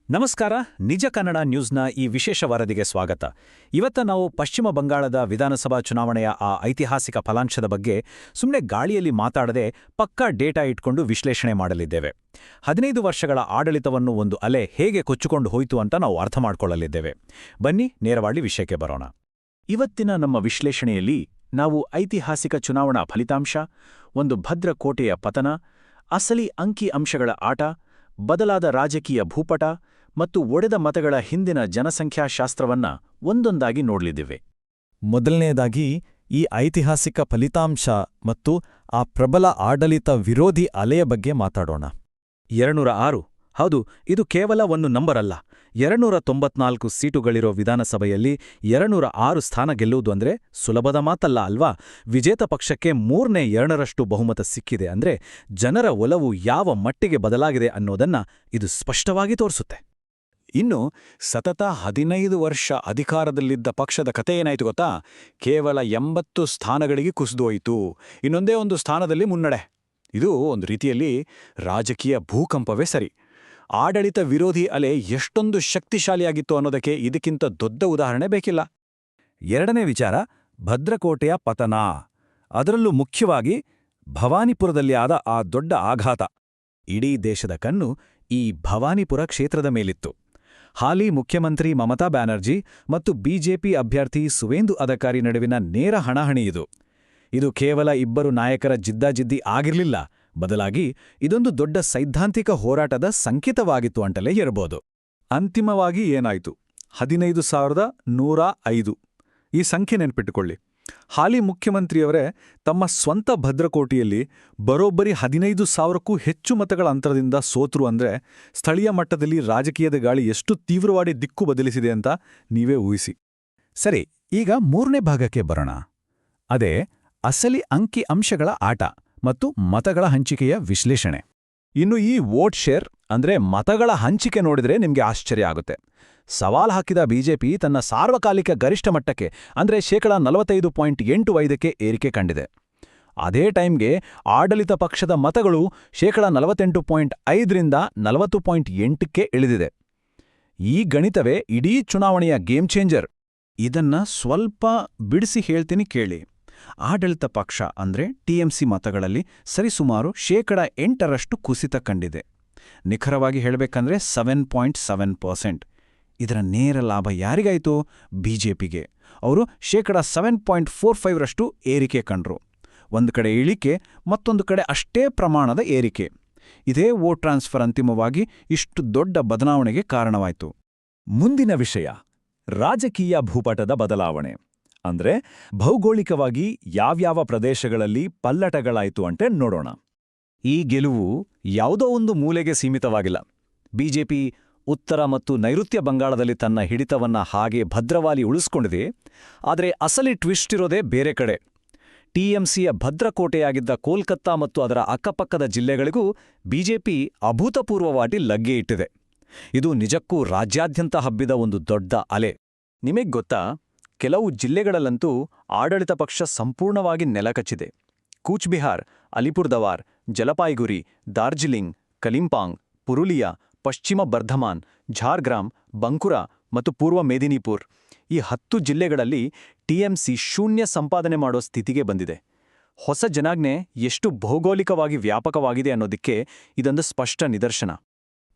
ನಮಸ್ಕಾರ. ನಿಜ ಕನ್ನಡ ನ್ಯೂಸ್ನ ಈ ವಿಶೇಷ ವರದಿಗೆ ಸ್ವಾಗತ. ಇವತ್ತ ನಾವು ಪಶ್ಚಿಮ ಬಂಗಾಳದ ವಿಧಾನಸಭಾ ಚುನಾವಣೆಯ ಆ ಐತಿಹಾಸಿಕ ಫಲಾಂಶದ ಬಗ್ಗೆ ಸುಮ್ಮನೆ ಗಾಳಿಯಲ್ಲಿ ಮಾತಾಡದೆ ಪಕ್ಕಾ ಡೇಟಾ ಇಟ್ಕೊಂಡು ವಿಶ್ಲೇಷಣೆ ಮಾಡಲಿದ್ದೇವೆ. 15 ವರ್ಷಗಳ ಆಡಳಿತವನ್ನು ಒಂದು ಅಲೆ ಹೇಗೆ ಕೊಚ್ಚಿಕೊಂಡು ಹೋಯಿತು ಅಂತ ನಾವು ಅರ್ಥ ಮಾಡಿಕೊಳ್ಳಲಿದ್ದೇವೆ. ಬನ್ನಿ ನೇರವಾಗಿ ವಿಷಯಕ್ಕೆ ಬರೋಣ. ಇವತ್ತಿನ ನಮ್ಮ ವಿಶ್ಲೇಷಣೆಯಲ್ಲಿ ನಾವು ಐತಿಹಾಸಿಕ ಚುನಾವಣಾ ಫಲಿತಾಂಶ, ಒಂದು ಭದ್ರ ಕೋಟೆಯ ಪತನ, ಅಸಲಿ ಅಂಕಿ ಅಂಶಗಳ ಆಟ, ಬದಲಾದ ರಾಜಕೀಯ ಭೂಪಟ ಮತ್ತು ಒಡೆದ ಮತಗಳ ಹಿಂದಿನ ಜನಸಂಖ್ಯಾಶಾಸ್ತ್ರವನ್ನ ಒಂದೊಂದಾಗಿ ನೋಡಲಿದ್ದೇವೆ. ಮೊದಲನೆಯದಾಗಿ ಈ ಐತಿಹಾಸಿಕ ಫಲಿತಾಂಶ ಮತ್ತು ಆ ಪ್ರಬಲ ಆಡಳಿತ ವಿರೋಧಿ ಅಲೆಯ ಬಗ್ಗೆ ಮಾತಾಡೋಣ. 206. ಹೌದು, ಇದು ಕೇವಲ ಒಂದು ನಂಬರ್ ಅಲ್ಲ. 294 ಸೀಟುಗಳಿರೋ ವಿಧಾನಸಭೆಯಲ್ಲಿ 206 ಸ್ಥಾನ ಗೆಲ್ಲುವುದು ಅಂದ್ರೆ ಸುಲಭದ ಮಾತಲ್ಲ ಅಲ್ವಾ? ವಿಜೇತ ಪಕ್ಷಕ್ಕೆ 3/2 ಬಹುಮತ ಸಿಕ್ಕಿದೆ ಅಂದ್ರೆ ಜನರ ಒಲವು ಯಾವ ಮಟ್ಟಿಗೆ ಬದಲಾಗಿದೆ ಅನ್ನೋದನ್ನ ಇದು ಸ್ಪಷ್ಟವಾಗಿ ತೋರಿಸುತ್ತೆ. ಇನ್ನು ಸತತ 15 ವರ್ಷ ಅಧಿಕಾರದಲ್ಲಿದ್ದ ಪಕ್ಷದ ಕತೆ ಏನಾಯ್ತು ಗೊತ್ತಾ? ಕೇವಲ 80 ಸ್ಥಾನಗಳಿಗೆ ಕುಸಿದೋಯಿತು. ಇನ್ನೊಂದೇ ಒಂದು ಸ್ಥಾನದಲ್ಲಿ ಮುನ್ನಡೆ. ಇದು ಒಂದು ರೀತಿಯಲ್ಲಿ ರಾಜಕೀಯ ಭೂಕಂಪವೇ ಸರಿ. ಆಡಳಿತ ವಿರೋಧಿ ಅಲೆ ಎಷ್ಟೊಂದು ಶಕ್ತಿಶಾಲಿಯಾಗಿತ್ತು ಅನ್ನೋದಕ್ಕೆ ಇದಕ್ಕಿಂತ ದೊಡ್ಡ ಉದಾಹರಣೆ ಬೇಕಿಲ್ಲ. ಎರಡನೇ ವಿಚಾರ, ಭದ್ರಕೋಟೆಯ ಪತನ. ಅದರಲ್ಲೂ ಮುಖ್ಯವಾಗಿ ಭವಾನಿಪುರದಲ್ಲಿ ಆದ ಆ ದೊಡ್ಡ ಆಘಾತ. ಇಡೀ ದೇಶದ ಕಣ್ಣು ಈ ಭವಾನಿಪುರ ಕ್ಷೇತ್ರದ ಮೇಲಿತ್ತು. ಹಾಲಿ ಮುಖ್ಯಮಂತ್ರಿ ಮಮತಾ ಬ್ಯಾನರ್ಜಿ ಮತ್ತು ಬಿಜೆಪಿ ಅಭ್ಯರ್ಥಿ ಸುವೇಂದು ಅಧಿಕಾರಿ ನಡುವಿನ ನೇರ ಹಣಾಹಣಿ ಇದು. ಇದು ಕೇವಲ ಇಬ್ಬರು ನಾಯಕರ ಜಿದ್ದಾಜಿದ್ದಿ ಆಗಿರಲಿಲ್ಲ, ಬದಲಾಗಿ ಇದೊಂದು ದೊಡ್ಡ ಸೈದ್ಧಾಂತಿಕ ಹೋರಾಟದ ಸಂಕೇತವಾಗಿತ್ತು ಅಂತಲೇ ಇರಬಹುದು. ಅಂತಿಮವಾಗಿ ಏನಾಯ್ತು? 15,105. ಈ ಸಂಖ್ಯೆ ನೆನ್ಪಿಟ್ಟುಕೊಳ್ಳಿ. ಹಾಲಿ ಮುಖ್ಯಮಂತ್ರಿಯವರೇ ತಮ್ಮ ಸ್ವಂತ ಭದ್ರಕೋಟೆಯಲ್ಲಿ ಬರೋಬ್ಬರಿ 15,000ಕ್ಕೂ ಹೆಚ್ಚು ಮತಗಳ ಅಂತರದಿಂದ ಸೋತರು ಅಂದ್ರೆ ಸ್ಥಳೀಯ ಮಟ್ಟದಲ್ಲಿ ರಾಜಕೀಯದ ಗಾಳಿ ಎಷ್ಟು ತೀವ್ರವಾಗಿ ದಿಕ್ಕು ಬದಲಿಸಿದೆ ಅಂತ ನೀವೇ ಊಹಿಸಿ. ಸರಿ, ಈಗ ಮೂರನೇ ಭಾಗಕ್ಕೆ ಬರೋಣ. ಅದೇ ಅಸಲಿ ಅಂಕಿ ಅಂಶಗಳ ಆಟ ಮತ್ತು ಮತಗಳ ಹಂಚಿಕೆಯ ವಿಶ್ಲೇಷಣೆ. ಇನ್ನು ಈ ವೋಟ್ ಶೇರ್ ಅಂದ್ರೆ ಮತಗಳ ಹಂಚಿಕೆ ನೋಡಿದ್ರೆ ನಿಮ್ಗೆ ಆಶ್ಚರ್ಯ ಆಗುತ್ತೆ. ಸವಾಲ್ ಹಾಕಿದ ಬಿಜೆಪಿ ತನ್ನ ಸಾರ್ವಕಾಲಿಕ ಗರಿಷ್ಠ ಮಟ್ಟಕ್ಕೆ ಅಂದ್ರೆ 45.85ಕ್ಕೆ ಏರಿಕೆ ಕಂಡಿದೆ. ಅದೇ ಟೈಮ್ಗೆ ಆಡಳಿತ ಪಕ್ಷದ ಮತಗಳು 48.5ರಿಂದ 40.8ಕ್ಕೆ ಇಳಿದಿದೆ. ಈ ಗಣಿತವೇ ಇಡೀ ಚುನಾವಣೆಯ ಗೇಮ್ ಚೇಂಜರ್. ಇದನ್ನ ಸ್ವಲ್ಪ ಬಿಡಿಸಿ ಹೇಳ್ತೀನಿ ಕೇಳಿ. ಆಡಳಿತ ಪಕ್ಷ ಅಂದ್ರೆ ಟಿಎಂಸಿ ಮತಗಳಲ್ಲಿ ಸರಿಸುಮಾರು 8% ಕುಸಿತ ಕಂಡಿದೆ. ನಿಖರವಾಗಿ ಹೇಳಬೇಕಂದ್ರೆ 7.7%. ಇದರ ನೇರ ಲಾಭ ಯಾರಿಗಾಯಿತು? ಬಿಜೆಪಿಗೆ. ಅವರು 7.45ರಷ್ಟು ಏರಿಕೆ ಕಂಡ್ರು. ಒಂದು ಕಡೆ ಇಳಿಕೆ, ಮತ್ತೊಂದು ಕಡೆ ಅಷ್ಟೇ ಪ್ರಮಾಣದ ಏರಿಕೆ. ಇದೇ ವೋಟ್ ಟ್ರಾನ್ಸ್ಫರ್ ಅಂತಿಮವಾಗಿ ಇಷ್ಟು ದೊಡ್ಡ ಬದಲಾವಣೆಗೆ ಕಾರಣವಾಯಿತು. ಮುಂದಿನ ವಿಷಯ, ರಾಜಕೀಯ ಭೂಪಟದ ಬದಲಾವಣೆ. ಅಂದ್ರೆ ಭೌಗೋಳಿಕವಾಗಿ ಯಾವ್ಯಾವ ಪ್ರದೇಶಗಳಲ್ಲಿ ಪಲ್ಲಟಗಳಾಯಿತು ಅಂತ ನೋಡೋಣ. ಈ ಗೆಲುವು ಯಾವುದೋ ಒಂದು ಮೂಲೆಗೆ ಸೀಮಿತವಾಗಿಲ್ಲ. ಬಿಜೆಪಿ ಉತ್ತರ ಮತ್ತು ನೈಋತ್ಯ ಬಂಗಾಳದಲ್ಲಿ ತನ್ನ ಹಿಡಿತವನ್ನ ಹಾಗೆ ಭದ್ರವಾಗಿ ಉಳಿಸ್ಕೊಂಡಿದೆ. ಆದರೆ ಅಸಲಿ ಟ್ವಿಸ್ಟ್ ಇರೋದೇ ಬೇರೆ ಕಡೆ. ಟಿಎಂಸಿಯ ಭದ್ರಕೋಟೆಯಾಗಿದ್ದ ಕೋಲ್ಕತ್ತಾ ಮತ್ತು ಅದರ ಅಕ್ಕಪಕ್ಕದ ಜಿಲ್ಲೆಗಳಿಗೂ ಬಿಜೆಪಿ ಅಭೂತಪೂರ್ವವಾಗಿ ಲಗ್ಗೆ ಇಟ್ಟಿದೆ. ಇದು ನಿಜಕ್ಕೂ ರಾಜ್ಯಾದ್ಯಂತ ಹಬ್ಬಿದ ಒಂದು ದೊಡ್ಡ ಅಲೆ. ನಿಮಗೆ ಗೊತ್ತಾ, ಕೆಲವು ಜಿಲ್ಲೆಗಳಲ್ಲಂತೂ ಆಡಳಿತ ಪಕ್ಷ ಸಂಪೂರ್ಣವಾಗಿ ನೆಲಕಚ್ಚಿದೆ. ಕೂಚ್ ಬಿಹಾರ್, ಅಲಿಪುರ್ದವಾರ್, ಜಲಪಾಯ್ಗುರಿ, ಡಾರ್ಜಿಲಿಂಗ್, ಕಲಿಂಪಾಂಗ್, ಪುರುಲಿಯಾ, ಪಶ್ಚಿಮ ಬರ್ಧಮಾನ್, ಝಾರ್ಗ್ರಾಮ್, ಬಂಕುರಾ ಮತ್ತು ಪೂರ್ವ ಮೇದಿನಿಪುರ್, ಈ 10 ಜಿಲ್ಲೆಗಳಲ್ಲಿ ಟಿಎಂಸಿ ಶೂನ್ಯ ಸಂಪಾದನೆ ಮಾಡೋ ಸ್ಥಿತಿಗೆ ಬಂದಿದೆ. ಹೊಸ ಜನಾಜ್ಞೆ ಎಷ್ಟು ಭೌಗೋಳಿಕವಾಗಿ ವ್ಯಾಪಕವಾಗಿದೆ ಅನ್ನೋದಕ್ಕೆ ಇದೊಂದು ಸ್ಪಷ್ಟ ನಿದರ್ಶನ.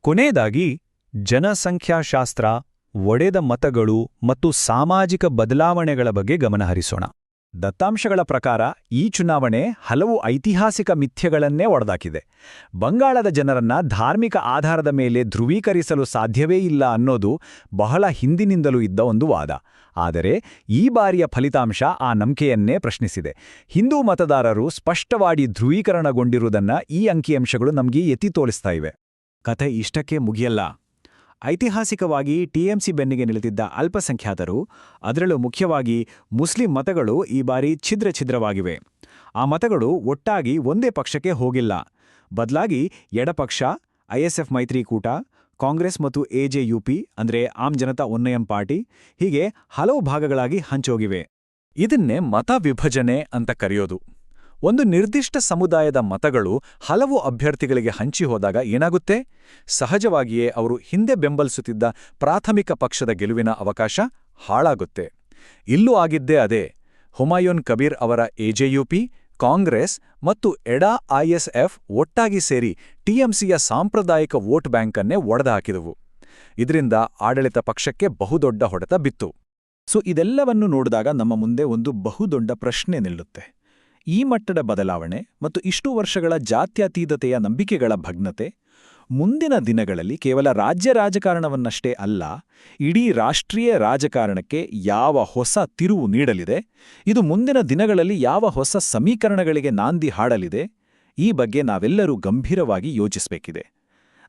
ಕೊನೆಯದಾಗಿ ಜನಸಂಖ್ಯಾಶಾಸ್ತ್ರ, ಒಡೆದ ಮತಗಳು ಮತ್ತು ಸಾಮಾಜಿಕ ಬದಲಾವಣೆಗಳ ಬಗ್ಗೆ ಗಮನಹರಿಸೋಣ. ದತ್ತಾಂಶಗಳ ಪ್ರಕಾರ ಈ ಚುನಾವಣೆ ಹಲವು ಐತಿಹಾಸಿಕ ಮಿಥ್ಯೆಗಳನ್ನೇ ಒಡೆದಾಕಿದೆ. ಬಂಗಾಳದ ಜನರನ್ನ ಧಾರ್ಮಿಕ ಆಧಾರದ ಮೇಲೆ ಧ್ರುವೀಕರಿಸಲು ಸಾಧ್ಯವೇ ಇಲ್ಲ ಅನ್ನೋದು ಬಹಳ ಹಿಂದಿನಿಂದಲೂ ಇದ್ದ ಒಂದು ವಾದ. ಆದರೆ ಈ ಬಾರಿಯ ಫಲಿತಾಂಶ ಆ ನಂಬಿಕೆಯನ್ನೇ ಪ್ರಶ್ನಿಸಿದೆ. ಹಿಂದೂ ಮತದಾರರು ಸ್ಪಷ್ಟವಾಗಿ ಧ್ರುವೀಕರಣಗೊಂಡಿರುವುದನ್ನ ಈ ಅಂಕಿಅಂಶಗಳು ನಮಗೆ ಎತ್ತಿ ತೋರಿಸ್ತಾ ಇವೆ. ಕಥೆ ಇಷ್ಟಕ್ಕೆ ಮುಗಿಯಲ್ಲ. ಐತಿಹಾಸಿಕವಾಗಿ ಟಿಎಂಸಿ ಬೆನ್ನಿಗೆ ನಿಂತಿದ್ದ ಅಲ್ಪಸಂಖ್ಯಾತರು, ಅದರಲ್ಲೂ ಮುಖ್ಯವಾಗಿ ಮುಸ್ಲಿಂ ಮತಗಳು ಈ ಬಾರಿ ಛಿದ್ರವಾಗಿವೆ. ಆ ಮತಗಳು ಒಟ್ಟಾಗಿ ಒಂದೇ ಪಕ್ಷಕ್ಕೆ ಹೋಗಿಲ್ಲ. ಬದಲಾಗಿ ಎಡಪಕ್ಷ, ಐಎಸ್ಎಫ್ ಮೈತ್ರಿಕೂಟ, ಕಾಂಗ್ರೆಸ್ ಮತ್ತು ಎಜೆಯುಪಿ ಅಂದ್ರೆ ಆಮ್ ಜನತಾ ಉನ್ನಯಂ ಪಾರ್ಟಿ, ಹೀಗೆ ಹಲವು ಭಾಗಗಳಾಗಿ ಹಂಚೋಗಿವೆ. ಇದನ್ನೇ ಮತ ವಿಭಜನೆ ಅಂತ ಕರೆಯೋದು. ಒಂದು ನಿರ್ದಿಷ್ಟ ಸಮುದಾಯದ ಮತಗಳು ಹಲವು ಅಭ್ಯರ್ಥಿಗಳಿಗೆ ಹಂಚಿ ಹೋದಾಗ ಏನಾಗುತ್ತೆ? ಸಹಜವಾಗಿಯೇ ಅವರು ಹಿಂದೆ ಬೆಂಬಲಿಸುತ್ತಿದ್ದ ಪ್ರಾಥಮಿಕ ಪಕ್ಷದ ಗೆಲುವಿನ ಅವಕಾಶ ಹಾಳಾಗುತ್ತೆ. ಇಲ್ಲೂ ಆಗಿದ್ದೇ ಅದೇ. ಹುಮಾಯೂನ್ ಕಬೀರ್ ಅವರ ಎಜೆಯುಪಿ, ಕಾಂಗ್ರೆಸ್ ಮತ್ತು ಎಡಾ ಐಎಸ್ಎಫ್ ಒಟ್ಟಾಗಿ ಸೇರಿ ಟಿಎಂಸಿಯ ಸಾಂಪ್ರದಾಯಿಕ ವೋಟ್ ಬ್ಯಾಂಕನ್ನೇ ಒಡೆದುಹಾಕಿದವು. ಇದರಿಂದ ಆಡಳಿತ ಪಕ್ಷಕ್ಕೆ ಬಹುದೊಡ್ಡ ಹೊಡೆತ ಬಿತ್ತು. ಇದೆಲ್ಲವನ್ನು ನೋಡಿದಾಗ ನಮ್ಮ ಮುಂದೆ ಒಂದು ಬಹುದೊಡ್ಡ ಪ್ರಶ್ನೆ ನಿಲ್ಲುತ್ತೆ. ಈ ಮಟ್ಟದ ಬದಲಾವಣೆ ಮತ್ತು ಇಷ್ಟು ವರ್ಷಗಳ ಜಾತ್ಯತೀತತೆಯ ನಂಬಿಕೆಗಳ ಭಗ್ನತೆ ಮುಂದಿನ ದಿನಗಳಲ್ಲಿ ಕೇವಲ ರಾಜ್ಯ ರಾಜಕಾರಣವನ್ನಷ್ಟೇ ಅಲ್ಲ, ಇಡೀ ರಾಷ್ಟ್ರೀಯ ರಾಜಕಾರಣಕ್ಕೆ ಯಾವ ಹೊಸ ತಿರುವು ನೀಡಲಿದೆ, ಇದು ಮುಂದಿನ ದಿನಗಳಲ್ಲಿ ಯಾವ ಹೊಸ ಸಮೀಕರಣಗಳಿಗೆ ನಾಂದಿ ಹಾಡಲಿದೆ, ಈ ಬಗ್ಗೆ ನಾವೆಲ್ಲರೂ ಗಂಭೀರವಾಗಿ ಯೋಚಿಸಬೇಕಿದೆ.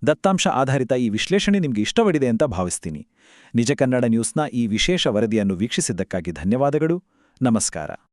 ದತ್ತಾಂಶ ಆಧಾರಿತ ಈ ವಿಶ್ಲೇಷಣೆ ನಿಮಗೆ ಇಷ್ಟಪಡಿದೆ ಅಂತ ಭಾವಿಸ್ತೀನಿ. ನಿಜ ಕನ್ನಡ ನ್ಯೂಸ್ನ ಈ ವಿಶೇಷ ವರದಿಯನ್ನು ವೀಕ್ಷಿಸಿದ್ದಕ್ಕಾಗಿ ಧನ್ಯವಾದಗಳು. ನಮಸ್ಕಾರ.